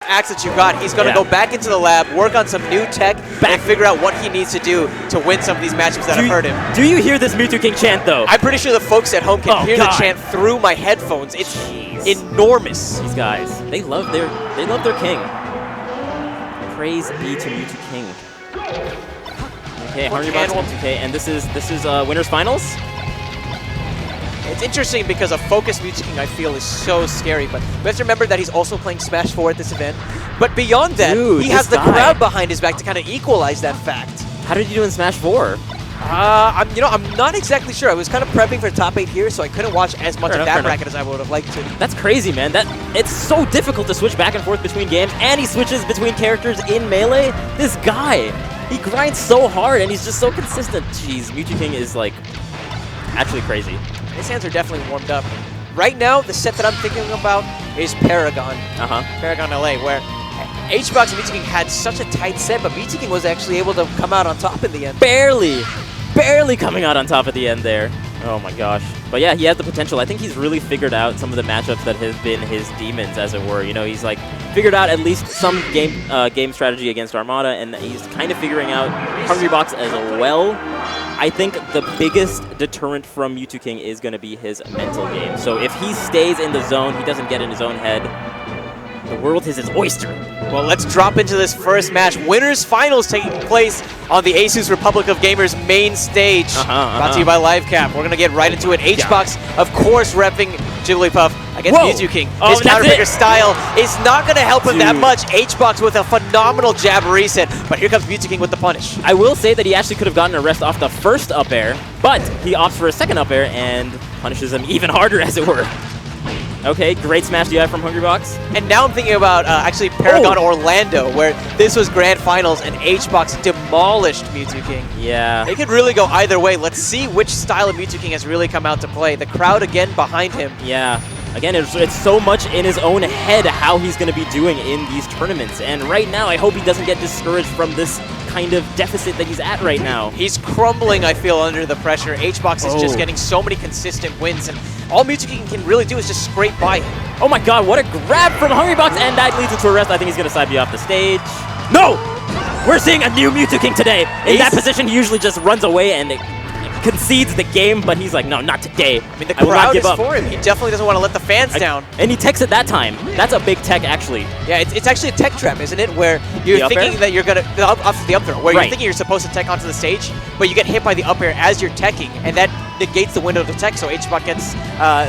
acts that you got, he's going to go back into the lab, work on some new tech, and figure out what he needs to do to win some of these matchups that have hurt him. Do you hear this Mew2King chant, though? I'm pretty sure the folks at home can hear the chant through my headphones. It's enormous. These guys, they love their king. Praise be to Mew2King. Okay, Hungrybox Mew2K, and this is winners finals. It's interesting because a focused Mew2King, I feel, is so scary, but we have to remember that he's also playing Smash 4 at this event. But beyond that, he has the crowd behind his back to kind of equalize that fact. How did you do in Smash 4? I'm not exactly sure. I was kind of prepping for top 8 here, so I couldn't watch as much of that bracket as I would have liked to. That's crazy, man. It's so difficult to switch back and forth between games, and he switches between characters in Melee. This guy, he grinds so hard, and he's just so consistent. Jeez, Mew2King is, like, actually crazy. His hands are definitely warmed up. Right now, the set that I'm thinking about is Paragon. Paragon LA, where HBox and Mew2King had such a tight set, but Mew2King was actually able to come out on top in the end. Barely coming out on top at the end there. Oh my gosh. But yeah, he has the potential. I think he's really figured out some of the matchups that have been his demons, as it were. You know, he's like figured out at least some game strategy against Armada, and he's kind of figuring out Hungrybox as well. I think the biggest deterrent from Mew2King is going to be his mental game. So if he stays in the zone, he doesn't get in his own head, the world is his oyster. Well, let's drop into this first match. Winners Finals taking place on the Asus Republic of Gamers main stage. Brought to you by LiveCap. We're going to get right into it. HBox, of course, repping Jigglypuff against Mew2King. His counter-picker style is not going to help him that much. HBox with a phenomenal jab reset, but here comes Mew2King with the punish. I will say that he actually could have gotten a rest off the first up air, but he opts for a second up air and punishes him even harder, as it were. Okay, great smash DI from Hungrybox. And now I'm thinking about actually Paragon Orlando, where this was grand finals and HBox demolished Mew2King. Yeah. It could really go either way. Let's see which style of Mew2King has really come out to play. The crowd again behind him. Yeah. Again, it's so much in his own head how he's going to be doing in these tournaments. And right now, I hope he doesn't get discouraged from this kind of deficit that he's at right now. He's crumbling, I feel, under the pressure. HBox is just getting so many consistent wins, and all Mew2King can really do is just scrape by him. Oh my god, what a grab from Hungrybox, and that leads into a rest. I think he's going to side B off the stage. No! We're seeing a new Mew2King today. In that position, he usually just runs away and concedes the game, but he's like, no, not today. I mean, the crowd is for him. He definitely doesn't want to let the fans down. And he techs it that time. That's a big tech, actually. Yeah, it's actually a tech trap, isn't it? Where you're thinking that you're going to, off the up throw, where you're thinking you're supposed to tech onto the stage, but you get hit by the up air as you're teching, and that negates the window to tech, so HBox gets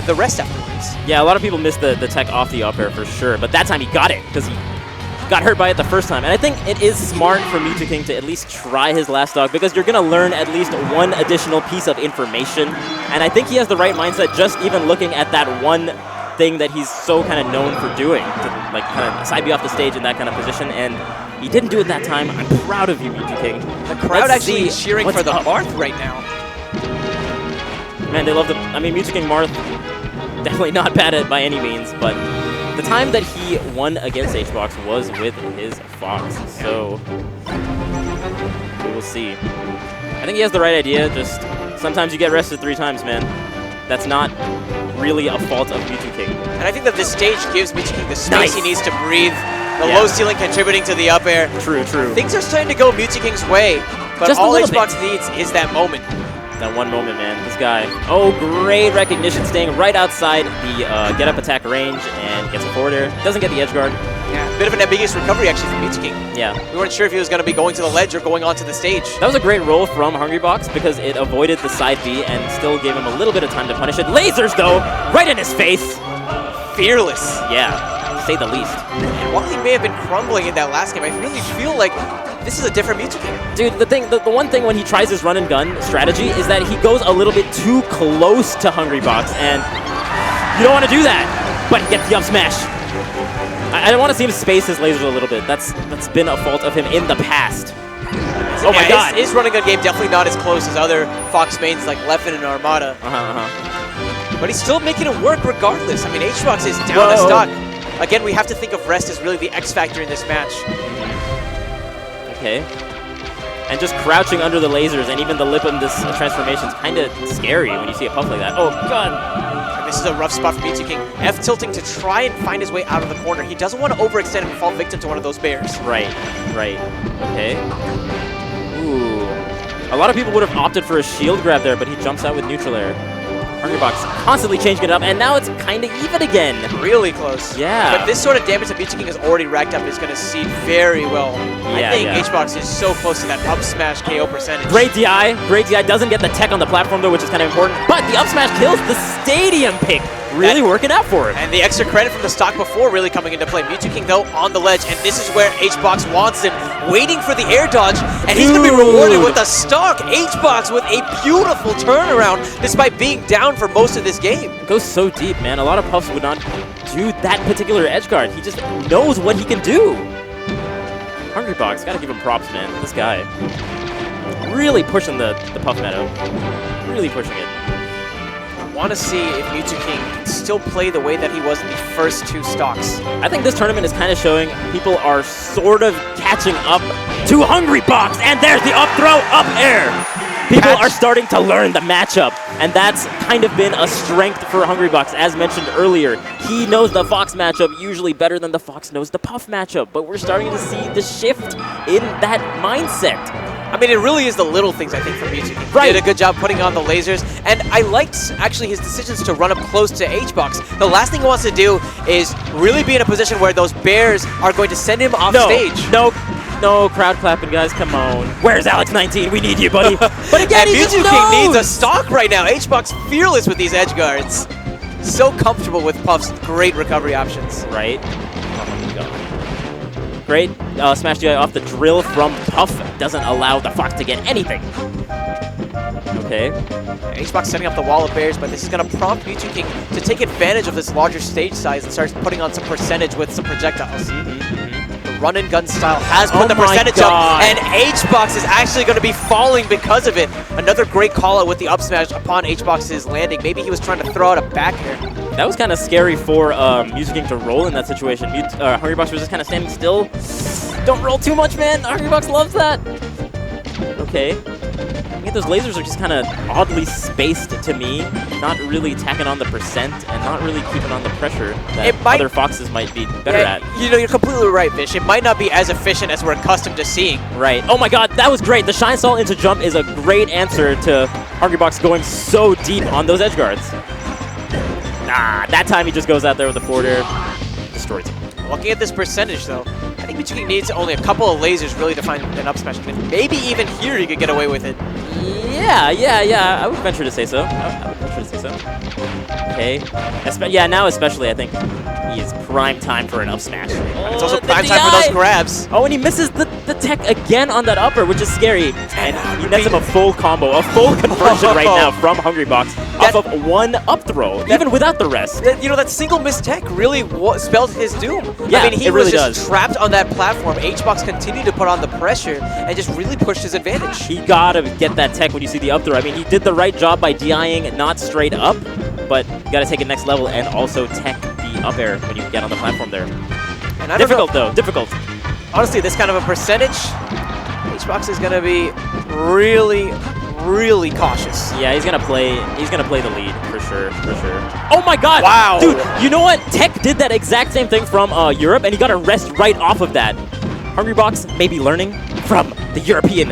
the rest afterwards. Yeah, a lot of people miss the tech off the up air for sure, but that time he got it, because he got hurt by it the first time. And I think it is smart for Mew2King to at least try his last dog, because you're going to learn at least one additional piece of information. And I think he has the right mindset, just even looking at that one thing that he's so kind of known for doing, to like kind of side B off the stage in that kind of position. And he didn't do it that time. I'm proud of you, Mew2King. The crowd actually cheering for the Marth right now. Man, they love the, I mean, Mew2King Marth, definitely not bad at by any means, but the time that he won against HBox was with his Fox, so we will see. I think he has the right idea, just sometimes you get rested 3 times, man. That's not really a fault of Mew2King. And I think that this stage gives Mew2King the space he needs to breathe, the low ceiling contributing to the up air. True. Things are starting to go Mew2King's way, but just all HBox needs is that moment. That one moment, man. This guy. Oh, great recognition, staying right outside the get-up attack range and gets a forward air. Doesn't get the edge guard. Yeah, a bit of an ambiguous recovery, actually, from Mew2King. Yeah. We weren't sure if he was going to be going to the ledge or going onto the stage. That was a great roll from Hungrybox because it avoided the side B and still gave him a little bit of time to punish it. Lasers, though, right in his face. Fearless. Yeah, to say the least. And while he may have been crumbling in that last game, I really feel like this is a different Mew2King. Dude, the one thing when he tries his run and gun strategy is that he goes a little bit too close to Hungrybox, and you don't want to do that, but he gets the up smash. I don't want to see him space his lasers a little bit. That's been a fault of him in the past. Oh my god. His run and gun game definitely not as close as other Fox mains like Leffen and Armada. But he's still making it work regardless. I mean, HBox is down to stock. Again, we have to think of rest as really the X factor in this match. Okay. And just crouching under the lasers and even the lip in this transformation is kind of scary when you see a puff like that. Oh, God. This is a rough spot for Mew2King. F tilting to try and find his way out of the corner. He doesn't want to overextend and fall victim to one of those bears. Right. Okay. Ooh. A lot of people would have opted for a shield grab there, but he jumps out with neutral air. Hungrybox constantly changing it up, and now it's kind of even again. Really close. Yeah. But this sort of damage that Mew2King has already racked up is going to seed very well. I think HBox is so close to that up smash KO percentage. Great DI. Doesn't get the tech on the platform, though, which is kind of important. But the up smash kills the stadium pick. Really working out for him. And the extra credit from the stock before really coming into play. Mew2King, though, on the ledge, and this is where HBox wants him, waiting for the air dodge, and he's going to be rewarded with a stock. HBox with a beautiful turnaround, despite being down for most of this game. It goes so deep, man. A lot of Puffs would not do that particular edge guard. He just knows what he can do. Hungrybox, gotta give him props, man. This guy. Really pushing the Puff meta. Really pushing it. I want to see if Mew2King can still play the way that he was in the first two stocks. I think this tournament is kind of showing people are sort of catching up to Hungrybox, and there's the up throw, up air. People are starting to learn the matchup, and that's kind of been a strength for Hungrybox. As mentioned earlier, he knows the Fox matchup usually better than the Fox knows the Puff matchup, but we're starting to see the shift in that mindset. I mean, it really is the little things, I think, from Mew2King. Right. He did a good job putting on the lasers, and I liked, actually, his decisions to run up close to HBox. The last thing he wants to do is really be in a position where those bears are going to send him off stage. No, crowd clapping, guys, come on. Where's Alex19? We need you, buddy. But again, Mew2King needs a stock right now. HBox fearless with these edge guards. So comfortable with Puff's great recovery options. Right? Oh my god. Great smash DI off the drill from Puff. Doesn't allow the Fox to get anything. Okay. HBox setting up the wall of bears, but this is going to prompt Mew2King to take advantage of this larger stage size and start putting on some percentage with some projectiles. The run and gun style has put the percentage up, and HBox is actually going to be falling because of it. Another great call out with the up smash upon HBox's landing. Maybe he was trying to throw out a back air. That was kind of scary for Mew2King to roll in that situation. Hungrybox was just kind of standing still. Don't roll too much, man. Hungrybox loves that. Okay. I mean, those lasers are just kind of oddly spaced to me. Not really tacking on the percent and not really keeping on the pressure that other Foxes might be better at. You know, you're completely right, Vish. It might not be as efficient as we're accustomed to seeing. Right. Oh my god, that was great. The Shine Salt into jump is a great answer to Hungrybox going so deep on those edge guards. That time he just goes out there with the forward air, destroys him. Looking at this percentage, though, I think Mew2King needs only a couple of lasers really to find an up smash. Maybe even here he could get away with it. Yeah. I would venture to say so. I would venture to say so. Okay. Yeah, now especially, I think he is prime time for an up smash. It's also prime time for those grabs. Oh, and he misses the tech again on that upper, which is scary. And he nets him a full combo, a full conversion right now from Hungrybox off of one up throw, even without the rest. You know, that single missed tech really spelled his doom. Yeah, I mean, he was just trapped on that platform. HBox continued to put on the pressure and just really pushed his advantage. He gotta get that tech when you see the up throw. I mean, he did the right job by DIing not straight up, but you gotta take it next level and also tech the up air when you get on the platform there. And difficult though, difficult. Honestly, this kind of a percentage, HBox is gonna be really cautious. Yeah, he's gonna play the lead for sure. Oh my god! Wow! Dude, you know what? Tech did that exact same thing from Europe, and he got a rest right off of that. Hungrybox may be learning from the European.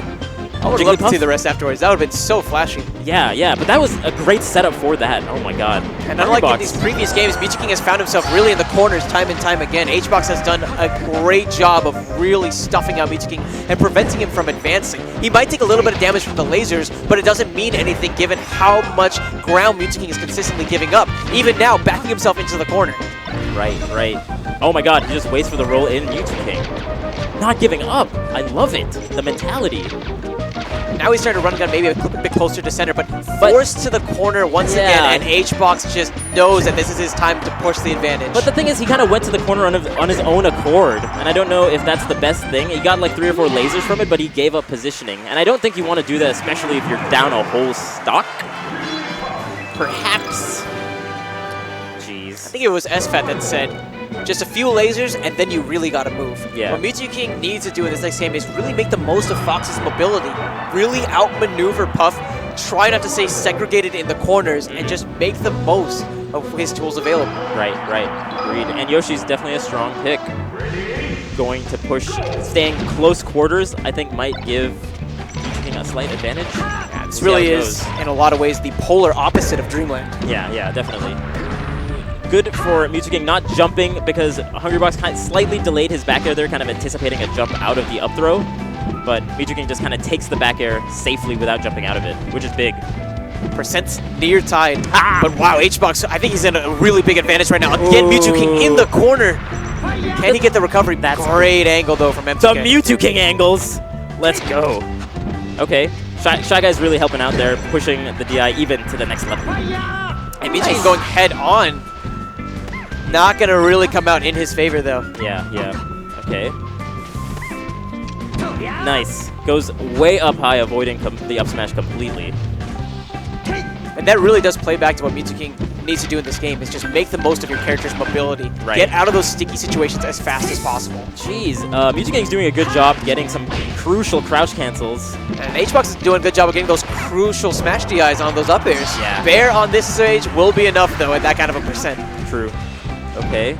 I would love to see the rest afterwards. That would have been so flashy. Yeah, but that was a great setup for that. Oh my god. And unlike in these previous games, Mew2King has found himself really in the corners time and time again. HBox has done a great job of really stuffing out Mew2King and preventing him from advancing. He might take a little bit of damage from the lasers, but it doesn't mean anything given how much ground Mew2King is consistently giving up. Even now, backing himself into the corner. Right. Oh my god, he just waits for the roll in Mew2King. Not giving up. I love it. The mentality. Now he's starting to run gun maybe a bit closer to center, but forced to the corner once again, and HBox just knows that this is his time to push the advantage. But the thing is, he kind of went to the corner on his own accord, and I don't know if that's the best thing. He got like 3 or 4 lasers from it, but he gave up positioning, and I don't think you want to do that, especially if you're down a whole stock. Perhaps. Jeez. I think it was SFAT that said, just a few lasers, and then you really gotta move. Yeah. What Mew2King needs to do in this next game is really make the most of Fox's mobility. Really outmaneuver Puff. Try not to stay segregated in the corners, and just make the most of his tools available. Right. Agreed. And Yoshi's definitely a strong pick. Going to push, staying close quarters, I think might give Mew2King a slight advantage. Yeah, this really is, in a lot of ways, the polar opposite of Dreamland. Yeah, definitely. Good for Mew2King not jumping because Hungrybox kind of slightly delayed his back air there, kind of anticipating a jump out of the up throw. But Mew2King just kind of takes the back air safely without jumping out of it, which is big. Percent's near tied. But wow, HBox, I think he's in a really big advantage right now. Again, Mew2King in the corner. Can he get the recovery? That's great angle, though, from MTK. The Mew2King angles. Let's go. Okay. Shy Guy's really helping out there, pushing the DI even to the next level. And Mew2King going head on. Not going to really come out in his favor, though. Yeah. Okay. Nice. Goes way up high, avoiding the up smash completely. And that really does play back to what Mew2King needs to do in this game, is just make the most of your character's mobility. Right. Get out of those sticky situations as fast as possible. Jeez, Mew2King's doing a good job getting some crucial crouch cancels. And HBox is doing a good job of getting those crucial smash DIs on those up airs. Yeah. Bair on this stage will be enough, though, at that kind of a percent. True. Okay.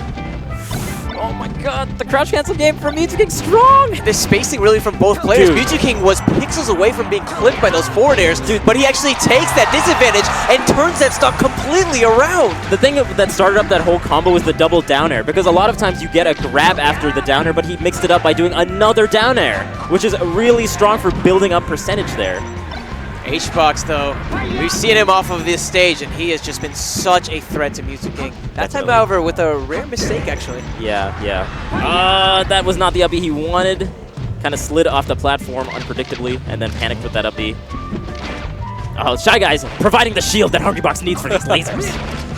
Oh my god, the crouch cancel game from Mew2King strong! The spacing really from both players. Dude. Mew2King was pixels away from being clipped by those forward airs, but he actually takes that disadvantage and turns that stock completely around. The thing that started up that whole combo was the double down air, because a lot of times you get a grab after the down air, but he mixed it up by doing another down air, which is really strong for building up percentage there. HBox, though, we've seen him off of this stage, and he has just been such a threat to Mew2King. That time, however, with a rare mistake, actually. Yeah. That was not the up B he wanted. Kind of slid off the platform unpredictably, and then panicked with that up B. Oh, Shy Guy's providing the shield that Hungrybox needs for these lasers.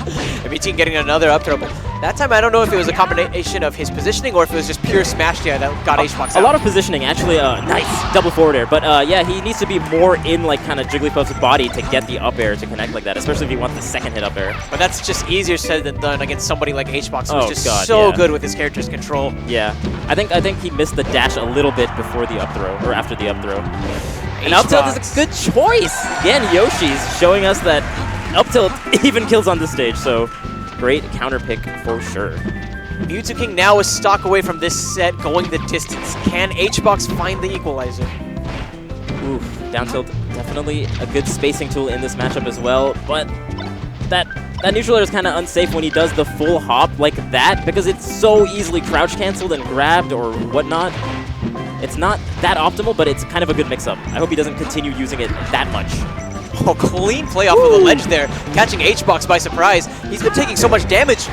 And Mew2King getting another up throw, but that time I don't know if it was a combination of his positioning or if it was just pure smash DI that got HBox out. A lot of positioning, actually. Nice double forward air. But yeah, he needs to be more in like kind of Jigglypuff's body to get the up air to connect like that, especially if he wants the second hit up air. But that's just easier said than done against somebody like HBox, who's just so good with his character's control. Yeah, I think he missed the dash a little bit before the up throw, or after the up throw. And up tilt is a good choice. Again, Yoshi's showing us that up tilt even kills on this stage, so great counter pick for sure. Mew2King now is stock away from this set, going the distance. Can HBox find the equalizer? Oof, down tilt, definitely a good spacing tool in this matchup as well, but that neutral air is kind of unsafe when he does the full hop like that, because it's so easily crouch canceled and grabbed or whatnot. It's not that optimal, but it's kind of a good mix-up. I hope he doesn't continue using it that much. Oh, clean play off of the ledge there, catching HBox by surprise. He's been taking so much damage.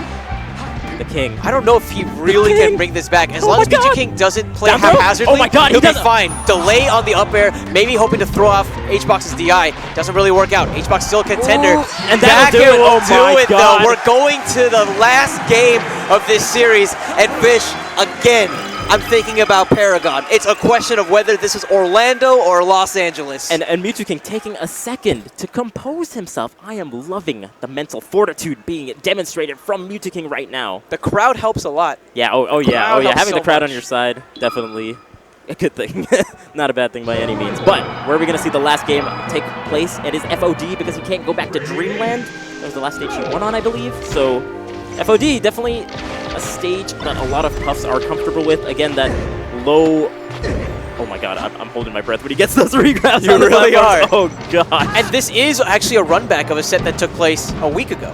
The King. I don't know if he really can bring this back. As long as Mew2King doesn't play haphazardly, he'll be fine. Delay on the up air, maybe hoping to throw off HBox's DI. Doesn't really work out. HBox still a contender. And back air will do it, though. We're going to the last game of this series, and Fish, again, I'm thinking about Paragon. It's a question of whether this is Orlando or Los Angeles. And Mew2King taking a second to compose himself. I am loving the mental fortitude being demonstrated from Mew2King right now. The crowd helps a lot. Yeah, oh yeah. Having the crowd on your side, definitely a good thing. Not a bad thing by any means. But where are we going to see the last game take place? It is FOD, because he can't go back to Dreamland. That was the last stage he won on, I believe. So FOD, definitely a stage that a lot of Puffs are comfortable with. Again, that low... Oh my god, I'm holding my breath when he gets those regrabs. You really are. Oh god. And this is actually a run back of a set that took place a week ago.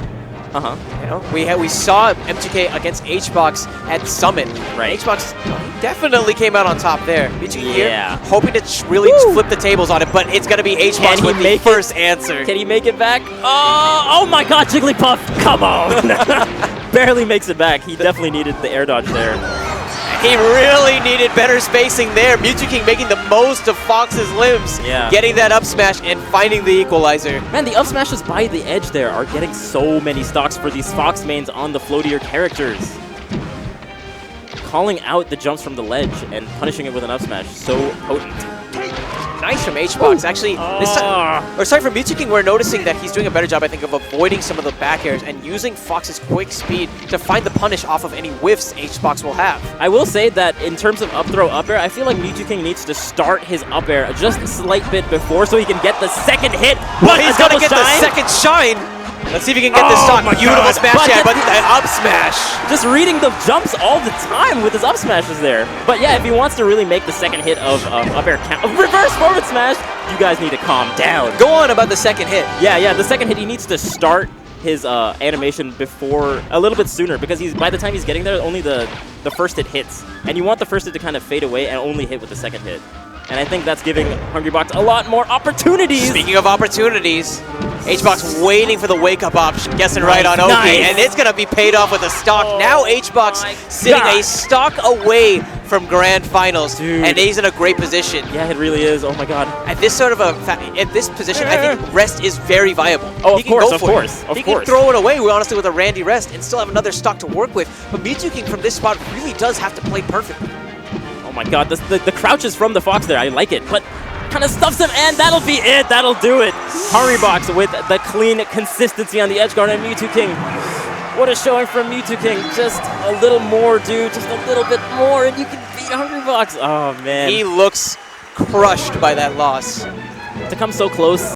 You know, we saw MTK against HBox at Summit. Right. HBox definitely came out on top there. Mew2King here, hoping to really flip the tables on it, but it's going to be HBox with the first answer. Can he make it back? Oh my god, Jigglypuff! Come on! Barely makes it back. He definitely needed the air dodge there. He really needed better spacing there. Mew2King making the most of Fox's limbs, getting that up smash and finding the equalizer. Man, the up smashes by the edge there are getting so many stocks for these Fox mains on the floatier characters. Calling out the jumps from the ledge and punishing it with an up smash, so potent. Nice from HBox. Actually, this time, or sorry, from Mew2King, we're noticing that he's doing a better job, I think, of avoiding some of the back airs and using Fox's quick speed to find the punish off of any whiffs HBox will have. I will say that in terms of up throw up air, I feel like Mew2King needs to start his up air just a slight bit before so he can get the second hit. But he's going to get the second shine. Let's see if he can get this stock. Beautiful God. smash jab, but an up smash. Just reading the jumps all the time with his up smashes there. But yeah, if he wants to really make the second hit of up air count, reverse forward smash, you guys need to calm down. Go on about the second hit. Yeah, the second hit, he needs to start his animation before, a little bit sooner, because by the time he's getting there, only the first hit hits. And you want the first hit to kind of fade away and only hit with the second hit. And I think that's giving Hungrybox a lot more opportunities. Speaking of opportunities, HBox waiting for the wake-up option, guessing right on Oki, and it's going to be paid off with a stock. Now HBox sitting a stock away from Grand Finals, and he's in a great position. Yeah, it really is. Oh my God. At this sort of at this position, I think rest is very viable. Oh, he can go of for course. He can throw it away, honestly, with a Randy rest and still have another stock to work with. But Mew2King from this spot really does have to play perfectly. Oh my God, the crouches from the Fox there, I like it, but kind of stuffs him, and that'll be it. That'll do it. Hungrybox with the clean consistency on the edge guard, and Mew2King. What a showing from Mew2King. Just a little more, dude. Just a little bit more, and you can beat Hungrybox. Oh, man. He looks crushed by that loss. To come so close.